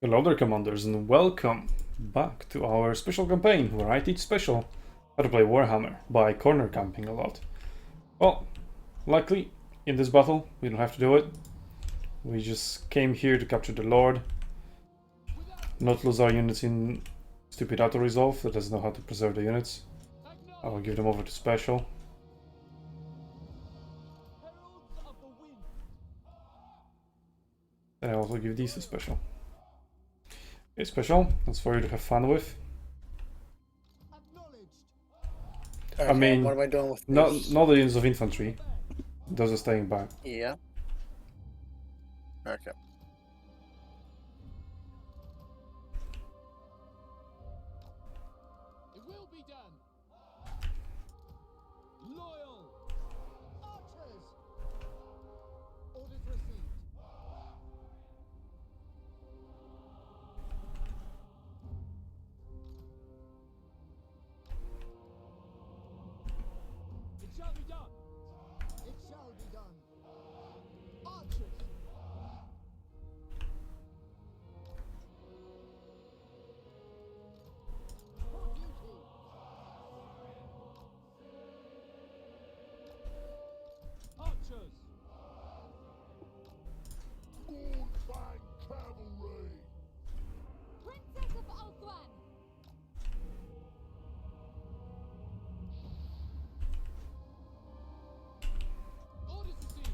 Hello there, commanders, and welcome back to our special campaign where I teach special how to play Warhammer by corner camping a lot. Well, luckily, in this battle, we don't have to do it. We just came here to capture the Lord, not lose our units in stupid auto-resolve that doesn't know how to preserve the units. I will give them over to special. And I also give these to special. Okay, special, that's for you to have fun with. Okay, I mean, what am I doing with not this? the units of infantry. Those are staying back. Yeah. Okay. It will be done. Loyal archers. Orders received. It shall be done. It shall be done. Archers. For duty. Archers. Goldfang Cavalry! Princess of Althwan! Orders received.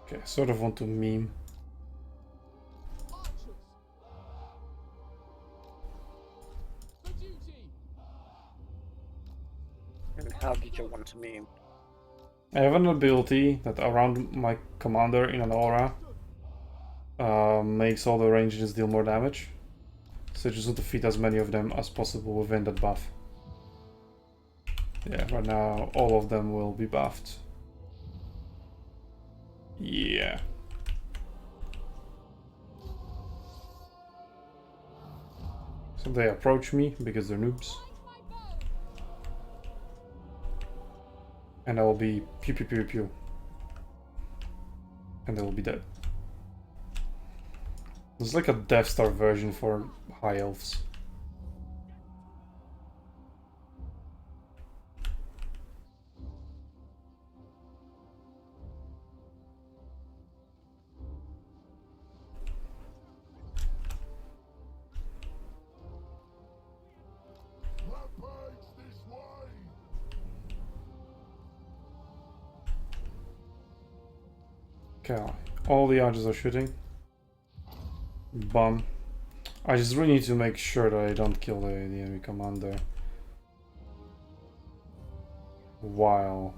Okay, I sort of want to meme. Archers. For duty. And how did you want to meme? I have an ability that around my commander in an aura makes all the ranges deal more damage. So I just want to fit as many of them as possible within that buff. Yeah, right now all of them will be buffed. Yeah. So they approach me because they're noobs. And I will be pew pew pew pew. And they will be dead. It's like a Death Star version for high elves. Rampage this way! Okay, all the archers are shooting. Bum. I just really need to make sure that I don't kill the enemy commander while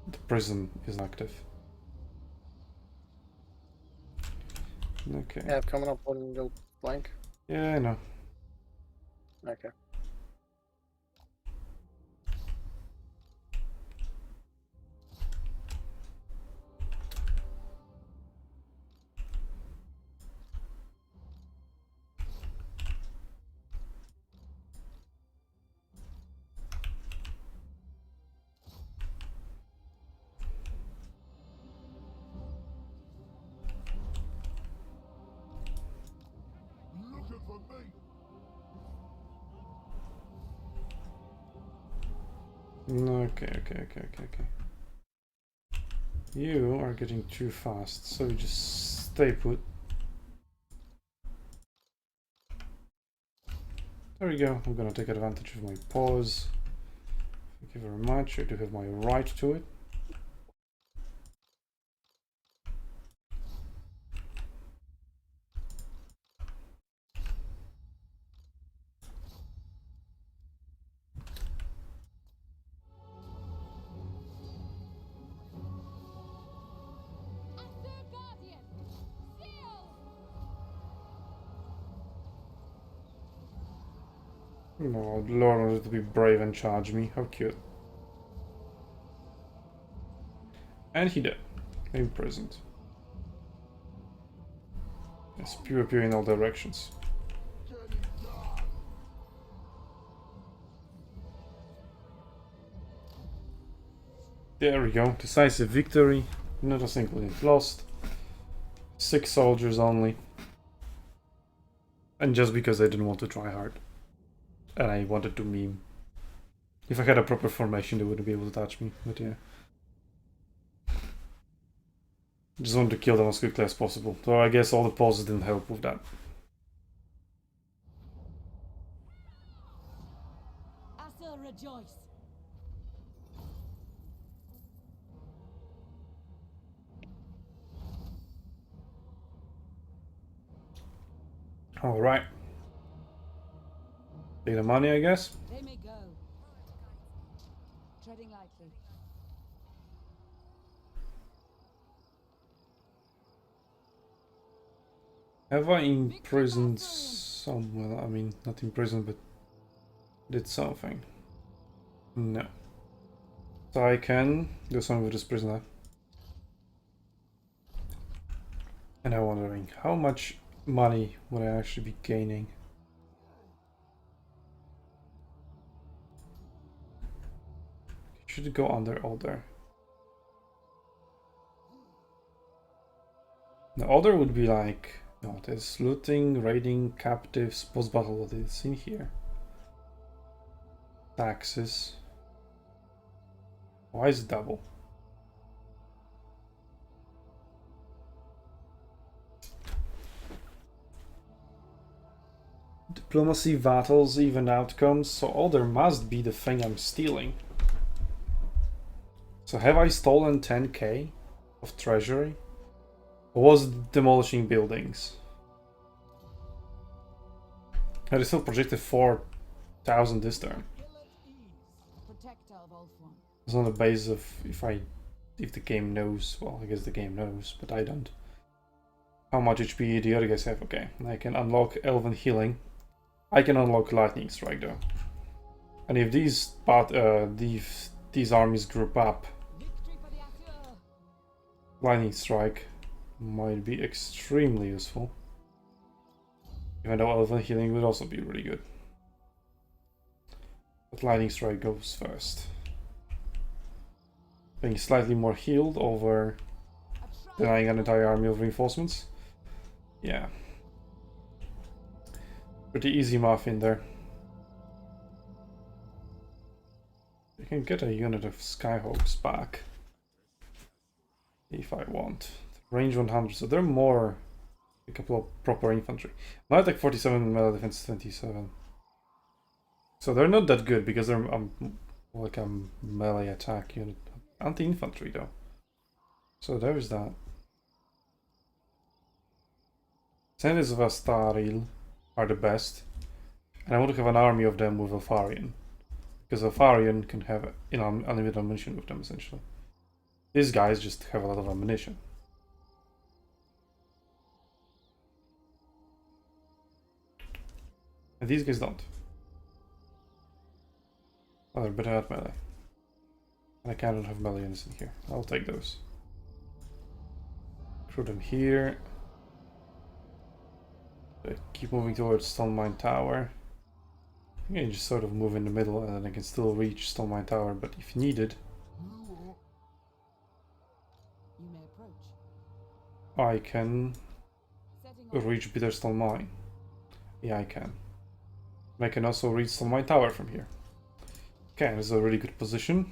the prison is active. Okay. Yeah, coming up on the flank. Yeah, I know. Okay. Looking for me! Okay. You are getting too fast, so you just stay put. There we go. I'm gonna take advantage of my pause. Thank you very much. I do have my right to it. Asur Guardian! Seal! No, the Lord wanted to be brave and charge me. How cute. And he did. Imprisoned. Yes, pew in all directions. Get it done! There we go. Decisive victory. Not a single unit lost. 6 soldiers only. And just because I didn't want to try hard. And I wanted to meme. If I had a proper formation, they wouldn't be able to touch me, but yeah. Just wanted to kill them as quickly as possible. So I guess all the pauses didn't help with that. Asa rejoice. Alright. Take the money, I guess. They may go. Treading lightly. Have I imprisoned someone? I mean, not imprisoned, but did something. No. So I can do something with this prisoner. And I'm wondering, how much money would I actually be gaining? Should it go under order? The order would be like, no, there's looting, raiding, captives, post-battle, what is in here? Taxes. Why is it double? Diplomacy, battles, even outcomes. So order must be the thing I'm stealing. So have I stolen 10k of treasury? Or was it demolishing buildings? I still projected 4,000 this turn. Protector of Ulthuan. It's on the basis of if the game knows. Well, I guess the game knows, but I don't. How much HP do the other guys have? Okay, I can unlock Elven Healing. I can unlock Lightning Strike though. And if these armies group up, Victory for the Asur. Lightning Strike might be extremely useful. Even though Elven Healing would also be really good. But Lightning Strike goes first. Being slightly more healed over denying an entire army of reinforcements. Yeah. Pretty easy math in there. I can get a unit of Skyhawks back. If I want. Range 100, so they're more a couple of proper infantry. My attack 47, melee defense 27. So they're not that good because they're like a melee attack unit. Anti-infantry though. So there's that. Senders of Astaril are the best. And I want to have an army of them with Elfarian. Because Elfarian can have unlimited ammunition with them essentially. These guys just have a lot of ammunition. And these guys don't. Oh, they're better at melee. And I cannot have melee units in here. I'll take those. Throw them here. Keep moving towards Stone Mine Tower. I can just sort of move in the middle and then I can still reach Stone Mine Tower, but if needed, You may approach. I can Setting off. reach Bitterstone Mine. Yeah, I can. And I can also reach Stone Mine Tower from here. Okay, this is a really good position.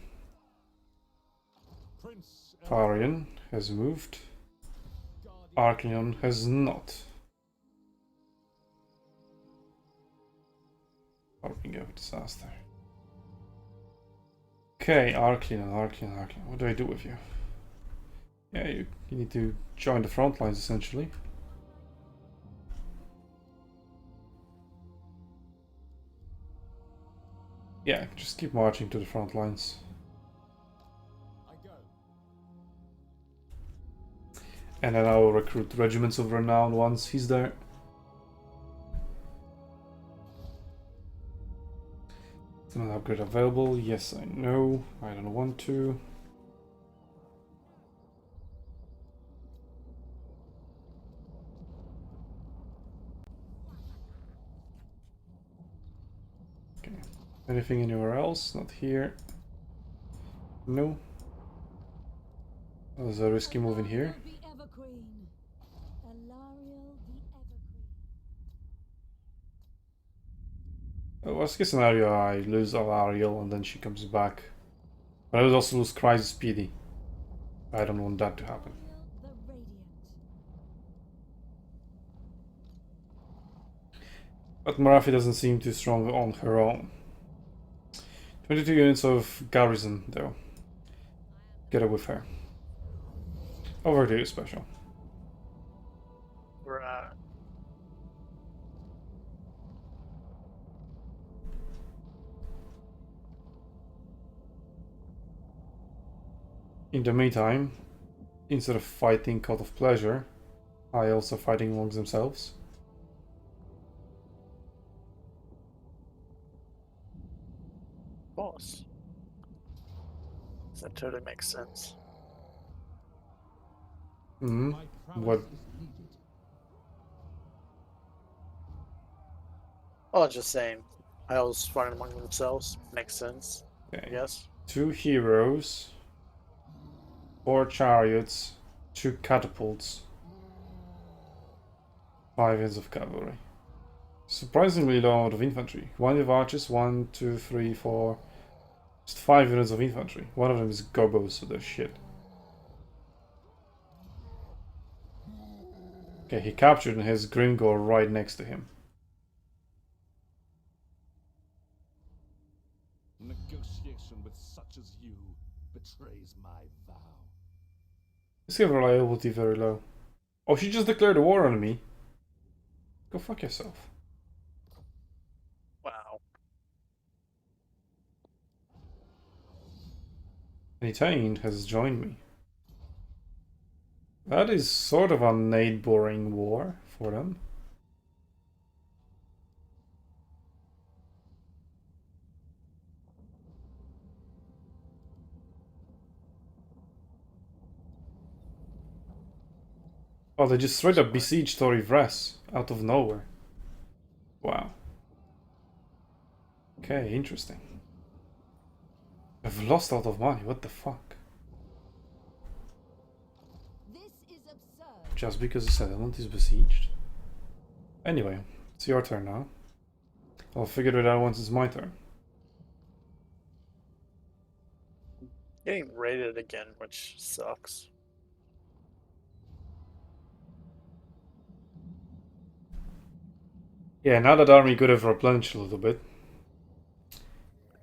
Prince Farian has moved. Arcleon has not. Hoping of disaster. Okay, Arcleon. What do I do with you? Yeah, you need to join the front lines essentially. Yeah, just keep marching to the front lines. I go. And then I'll recruit regiments of renown once he's there. Is an upgrade available? Yes, I know. I don't want to. Okay. Anything anywhere else? Not here. No. Oh, there's a risky move in here. Alariel the Everqueen. Alariel the Everqueen. Worst case scenario, I lose Alariel and then she comes back. But I would also lose Crisis Speedy. I don't want that to happen. The Radiant. But Marafi doesn't seem too strong on her own. 22 units of garrison, though. Get it with her. Over to you, Special. Right. In the meantime, instead of fighting Cult of Pleasure, I also fighting amongst themselves. Of course. That totally makes sense. Hmm. My prowess What? is needed. Oh, just saying. I was fighting among themselves. Makes sense. Okay. Yes. 2 heroes, 4 chariots, 2 catapults, 5 heads of cavalry. Surprisingly low amount of infantry. 1 of archers, 1, 2, 3, 4. Just 5 units of infantry. One of them is gobos, so they're shit. Okay, he captured and has Grimgor right next to him. Negotiation with such as you betrays my vow. Let's get reliability very low. Oh, she just declared a war on me. Go fuck yourself. Wow. Anytain has joined me. That is sort of a neighboring war for them. Oh, they just straight up besieged Torivres out of nowhere. Wow. Okay, interesting. I've lost a lot of money, what the fuck? This is absurd. Just because the settlement is besieged? Anyway, it's your turn now. I'll figure it out once it's my turn. Getting raided again, which sucks. Yeah, now that army could have replenished a little bit.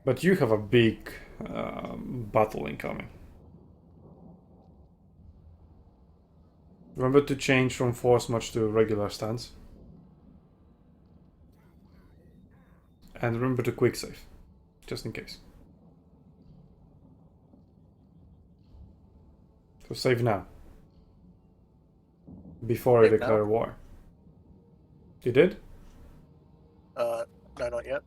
But you have a big battle incoming. Remember to change from force march to regular stance. And remember to quick save, just in case. So save now. Before I Save declare now? war. You did? No, not yet.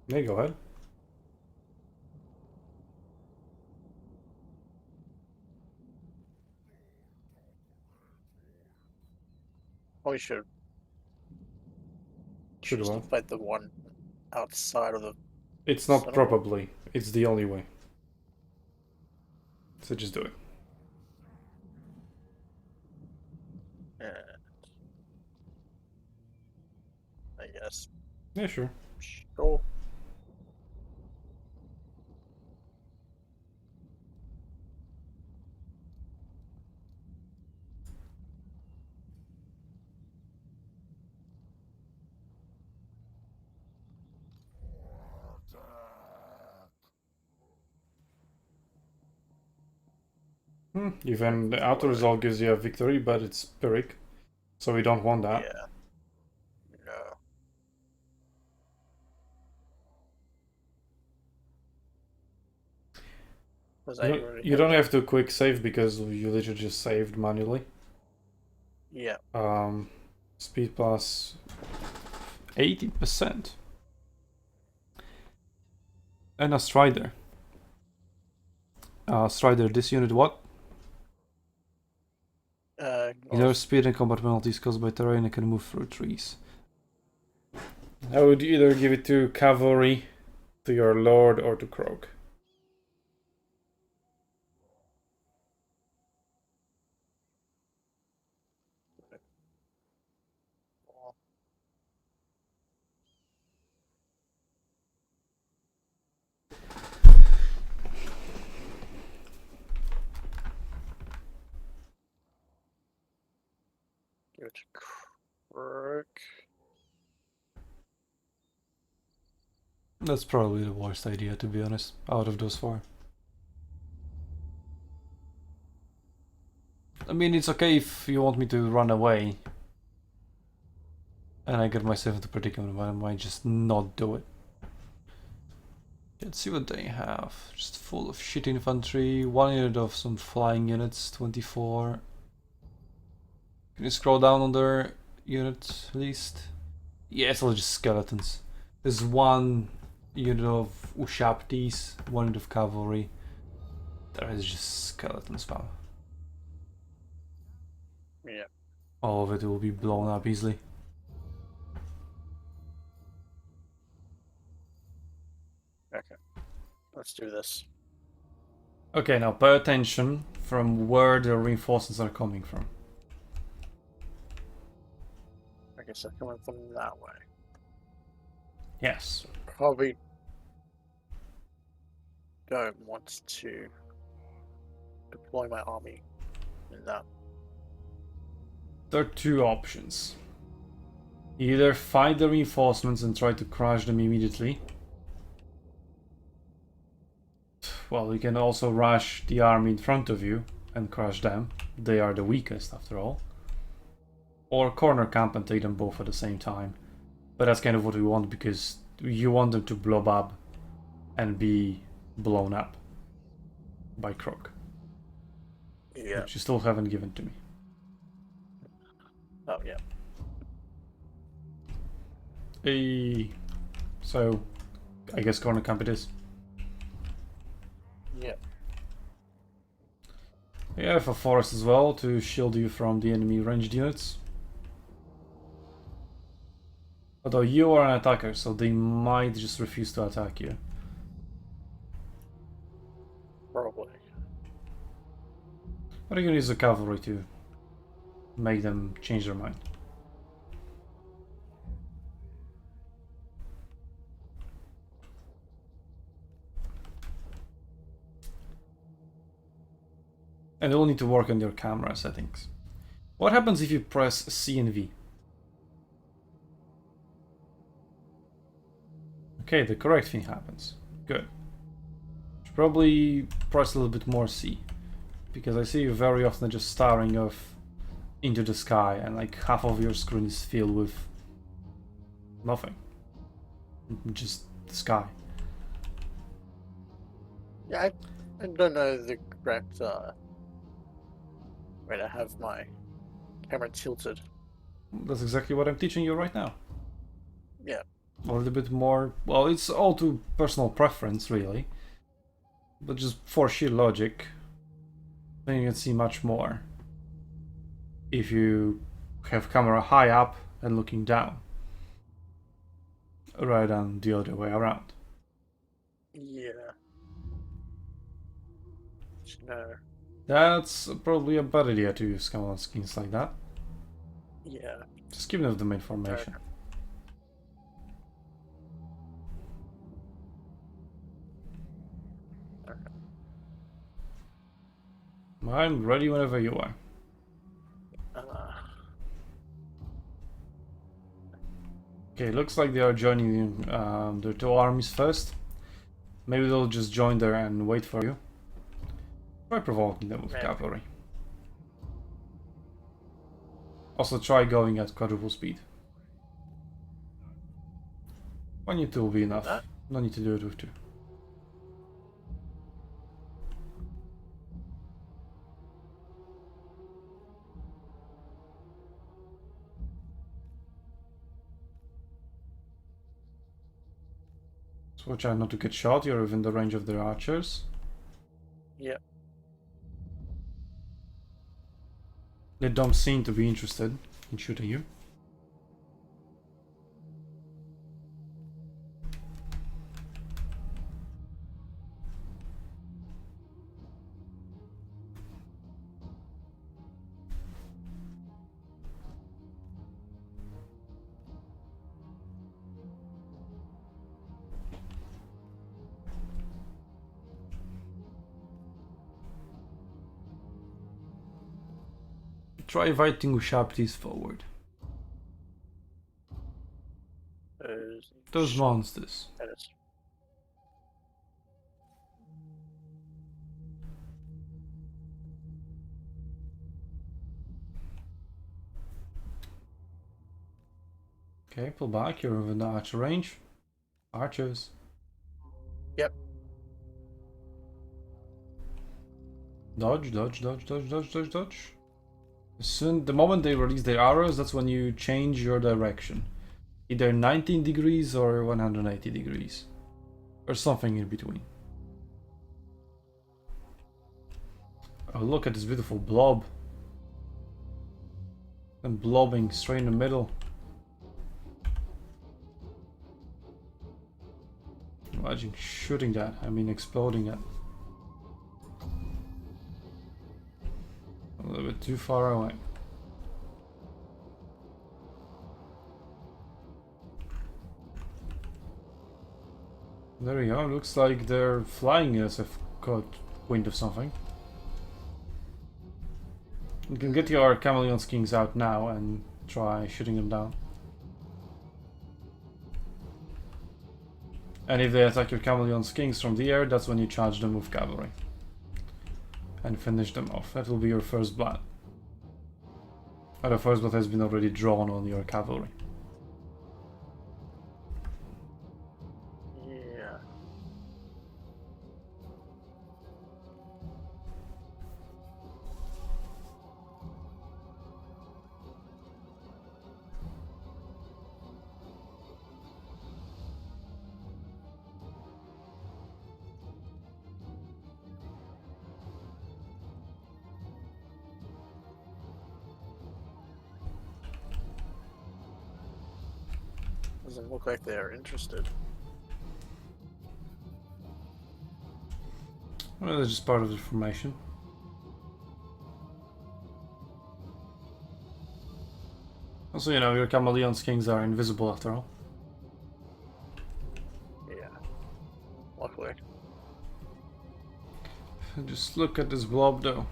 Yeah, go ahead. Oh, we should Should choose to well. fight the one outside of the. It's not Settlement? probably. It's the only way. So just do it. Yeah. I guess. Yeah, sure. Sure. Even the auto result gives you a victory, but it's Pyrrhic. So we don't want that. Yeah. No. Was I already You don't that? have to quick save because you literally just saved manually. Yeah. Speed plus 80%. And a Strider. Strider, this unit what? Ignores speed and combat penalties caused by terrain and can move through trees. I would either give it to cavalry, to your lord, or to Kroak. to Kroak. That's probably the worst idea, to be honest, out of those four. I mean, it's okay if you want me to run away and I get myself into predicament, but I might just not do it. Let's see what they have. Just full of shit infantry, 1 unit of some flying units, 24. Can you scroll down on their unit list? Yeah, it's all just skeletons. There's 1 unit of Ushaptis, 1 unit of cavalry. There is just skeleton spam. Yeah. All of it will be blown up easily. Okay. Let's do this. Okay, now pay attention from where the reinforcements are coming from. I guess they're coming from that way. Yes. Probably don't want to deploy my army in that. There are 2 options. Either fight the reinforcements and try to crush them immediately. Well, you can also rush the army in front of you and crush them. They are the weakest after all. Or corner camp and take them both at the same time. But that's kind of what we want, because you want them to blow up and be blown up by Kroak. Yeah. Which you still haven't given to me. Oh, yeah. So, I guess corner camp it is. Yeah. You have a forest as well to shield you from the enemy ranged units. Although you are an attacker, so they might just refuse to attack you. Probably. But you can use the cavalry to make them change their mind. And you'll need to work on your camera settings. What happens if you press C and V? Okay, the correct thing happens. Good. Should probably press a little bit more C, because I see you very often just staring off into the sky and like half of your screen is filled with nothing. Just the sky. Yeah, I don't know the correct way to have my camera tilted. That's exactly what I'm teaching you right now. Yeah. A little bit more, well, it's all to personal preference really, but just for sheer logic, then you can see much more if you have camera high up and looking down, rather than the other way around. Yeah. No. That's probably a bad idea to use command skins like that. Yeah. Just give them the information. Okay. I'm ready whenever you are. Okay, looks like they are joining their 2 armies first. Maybe they'll just join there and wait for you. Try provoking them with cavalry. Also try going at quadruple speed. 1 unit will be enough. No need to do it with 2. So watch out not to get shot, you're within the range of their archers. Yep. They don't seem to be interested in shooting you. Try inviting sharpties forward. Those monsters. Tennis. Okay, pull back. You're within the archer range. Archers. Yep. Dodge, dodge, dodge, dodge, dodge, dodge, dodge. The moment they release their arrows, that's when you change your direction. Either 19 degrees or 180 degrees. Or something in between. Oh, look at this beautiful blob. And blobbing straight in the middle. Imagine shooting that, I mean exploding it. A little bit too far away. There we go, looks like they're flying as if caught wind of something. You can get your Chameleon Kings out now and try shooting them down. And if they attack your Chameleon Kings from the air, that's when you charge them with cavalry. And finish them off. That will be your first blood. Or the first blood has been already drawn on your cavalry. Yeah. Doesn't look like they're interested. Well, that's just part of the formation. Also, you know, your Chameleon Kings are invisible after all. Yeah. Luckily. Just look at this blob though.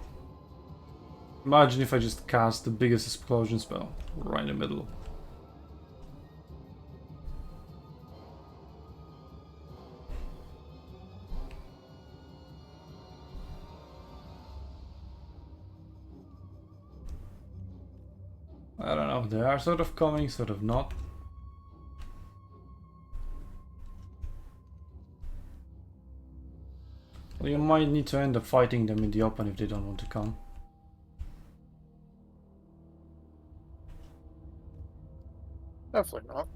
Imagine if I just cast the biggest explosion spell right in the middle. I don't know, they are sort of coming, sort of not. Well, you might need to end up fighting them in the open if they don't want to come. Definitely not.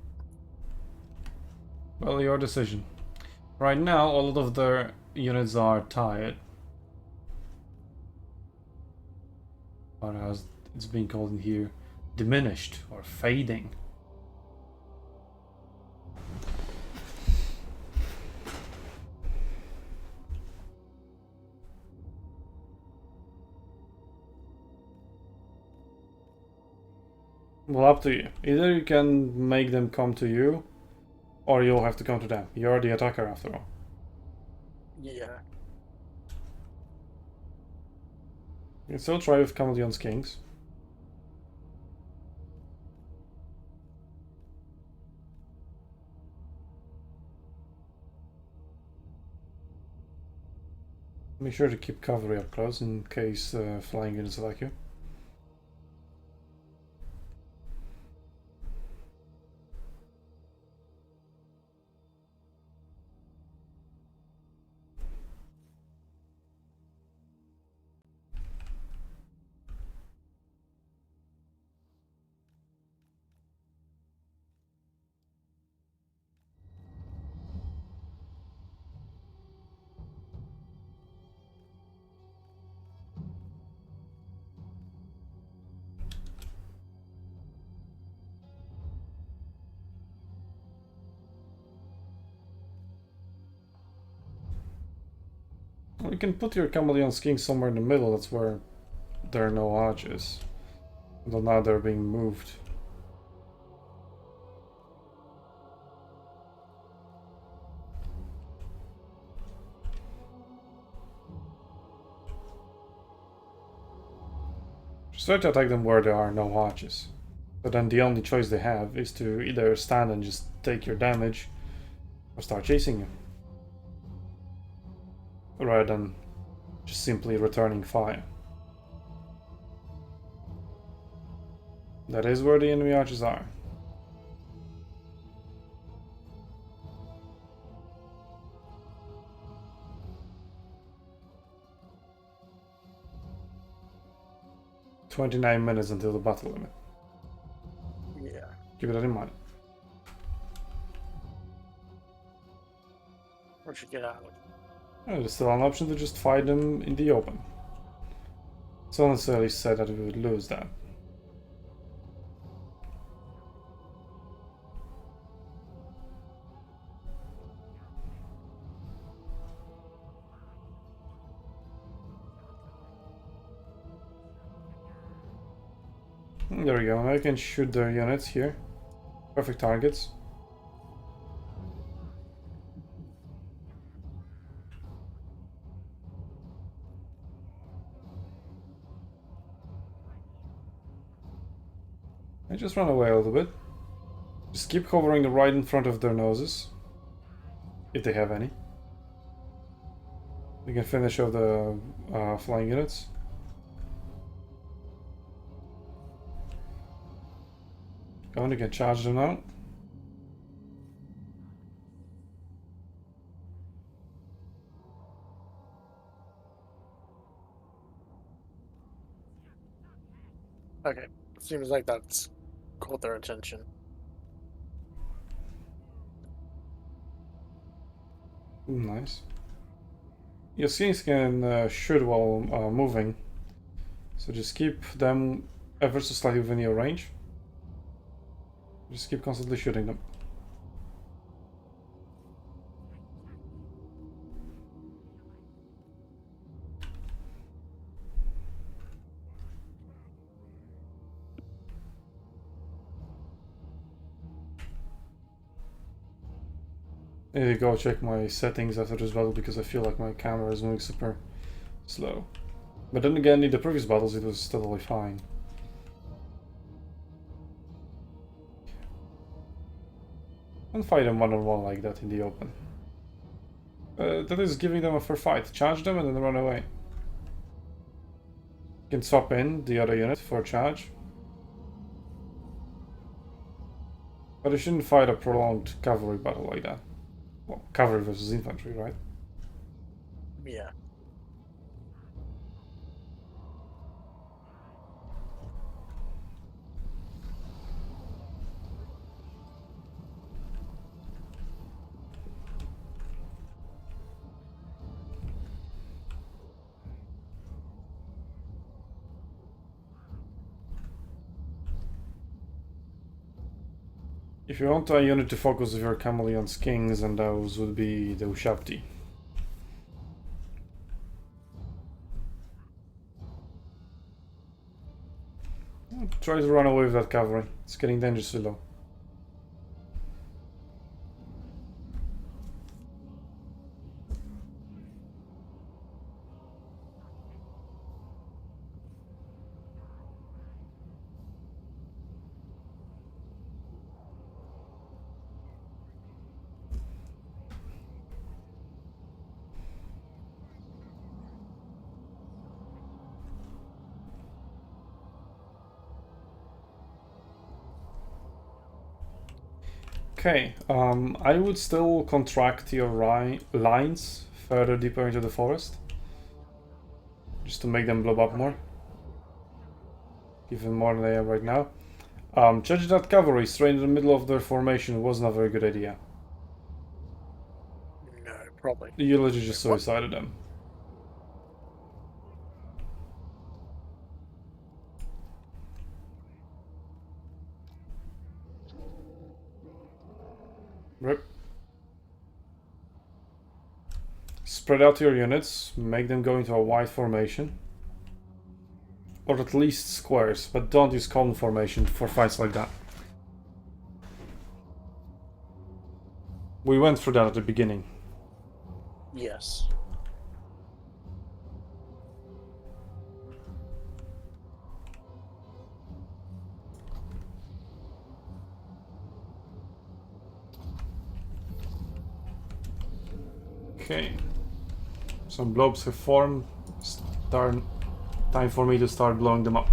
Well, your decision. Right now, a lot of their units are tired. Or as it's being called in here, diminished or fading. Well, up to you. Either you can make them come to you, or you'll have to come to them. You're the attacker after all. Yeah. You can still try with Chameleon's Kings. Make sure to keep cavalry up close in case flying units attack you. Well, you can put your Chameleon's King somewhere in the middle, that's where there are no arches. Until now they're being moved. Just try to attack them where there are no arches. But then the only choice they have is to either stand and just take your damage, or start chasing you. Rather than just simply returning fire. That is where the enemy archers are. "29 minutes until the battle limit. Yeah. Keep that in mind." We should get out. There's still an option to just fight them in the open. It's not necessarily said that we would lose that. There we go, I can shoot their units here. Perfect targets. I just run away a little bit. Just keep hovering right in front of their noses. If they have any. We can finish off the flying units. Go on, you can charge them now. Okay. Seems like that's caught their attention. Nice. Your skins can shoot while moving, so just keep them ever so slightly within your range. Just keep constantly shooting them. I need to go check my settings after this battle because I feel like my camera is moving super slow. But then again, in the previous battles it was totally fine. Don't fight them one-on-one like that in the open. That is giving them a fair fight. Charge them and then run away. You can swap in the other unit for a charge. But you shouldn't fight a prolonged cavalry battle like that. Well, cavalry versus infantry, right? Yeah. If you want a unit to focus your cavalry on kings, and those would be the Ushapti. Try to run away with that cavalry. It's getting dangerously low. Okay, I would still contract your lines further deeper into the forest. Just to make them blow up more. Even more than they are right now. Charge that cavalry straight in the middle of their formation was not a very good idea. No, probably. You literally just suicided them. Rip. Spread out your units, make them go into a wide formation. Or at least squares, but don't use column formation for fights like that. We went through that at the beginning. Okay. Some blobs have formed. Time for me to start blowing them up.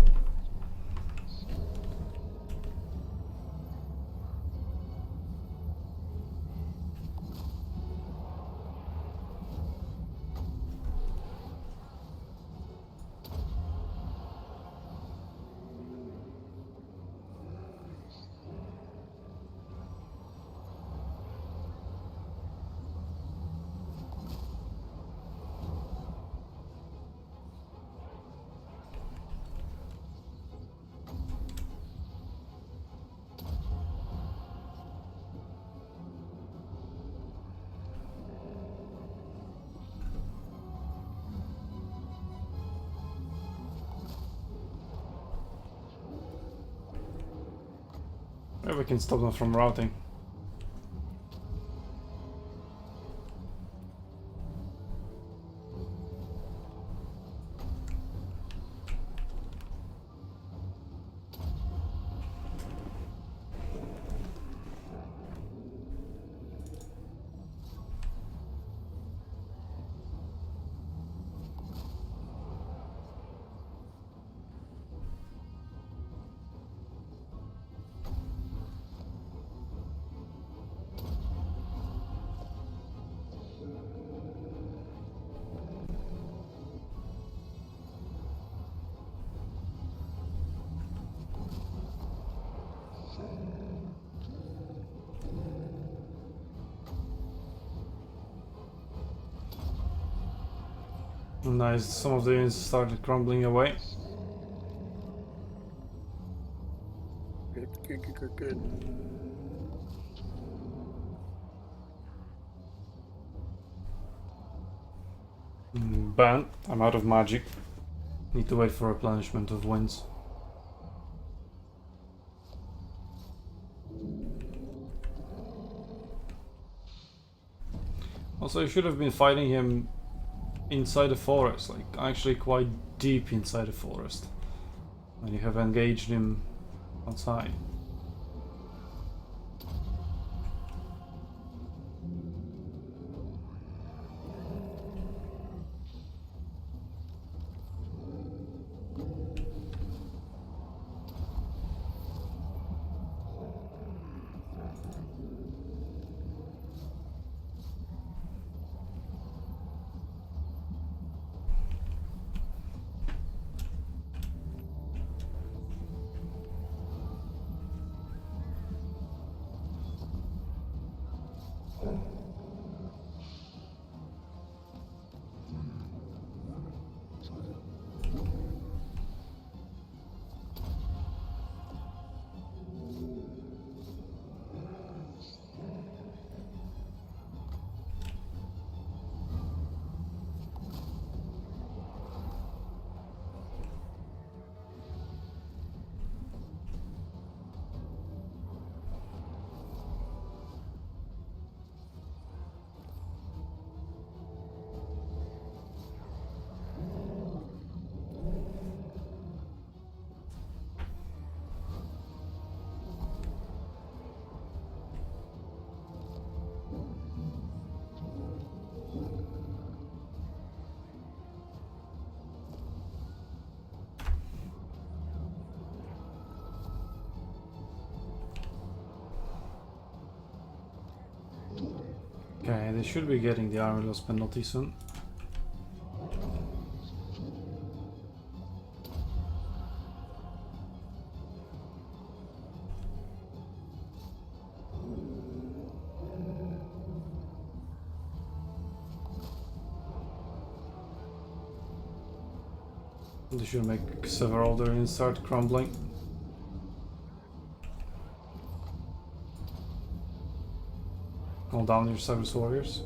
Maybe we can stop them from routing. Nice, some of the units started crumbling away. Good, good, good, good, good. Ban, I'm out of magic. Need to wait for replenishment of winds. Also, you should have been fighting him inside the forest, like actually quite deep inside the forest. And you have engaged him outside. Okay, they should be getting the army loss penalty soon. They should make several other units start crumbling. Call down your Cyber Warriors.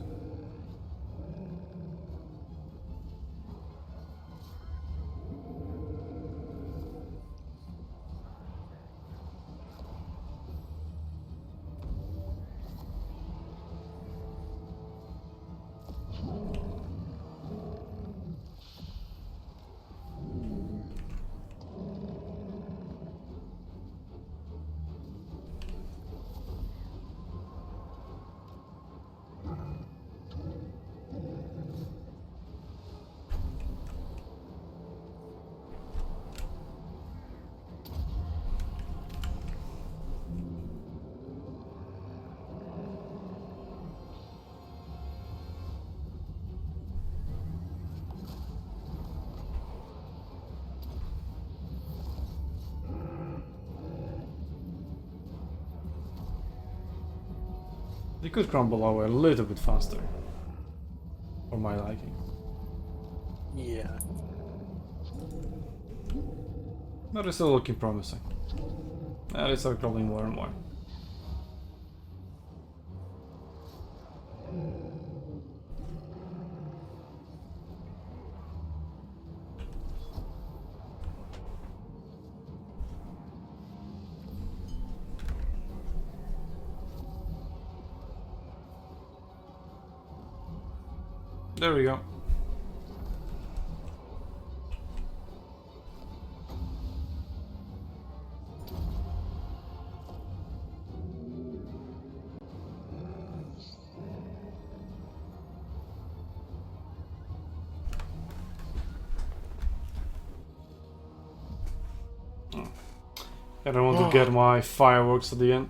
They could crumble away a little bit faster. For my liking. Yeah. But it's still looking promising. And they start crumbling more and more. There we go. I don't want to get my fireworks at the end.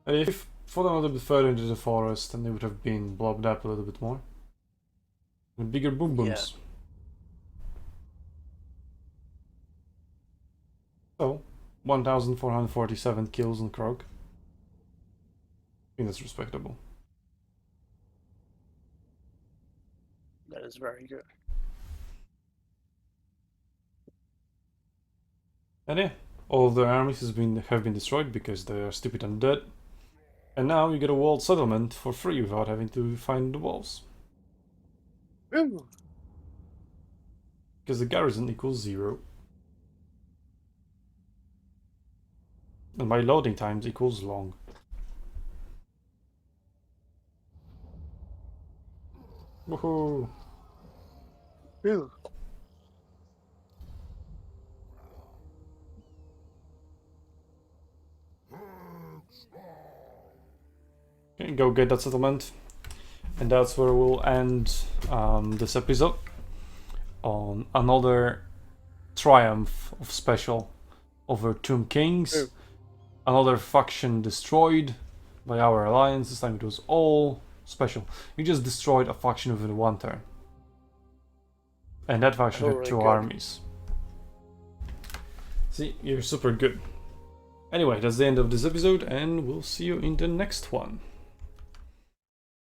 And if fought a little bit further into the forest, then they would have been blobbed up a little bit more. And bigger boom booms. So, 1,447 kills on Kroak. I think that's respectable. That is very good. And yeah, all of their armies have been destroyed because they are stupid and dead. And now you get a walled settlement for free without having to find the walls. Woo! Because the garrison equals 0. And my loading times equals long. Woohoo! Woo! Okay, go get that settlement. And that's where we'll end this episode. On another triumph of special over Tomb Kings. Ooh. Another faction destroyed by our alliance. This time it was all special. We just destroyed a faction within one turn. And that faction had Alright, 2 good. armies. See, you're super good. Anyway, that's the end of this episode, and we'll see you in the next one.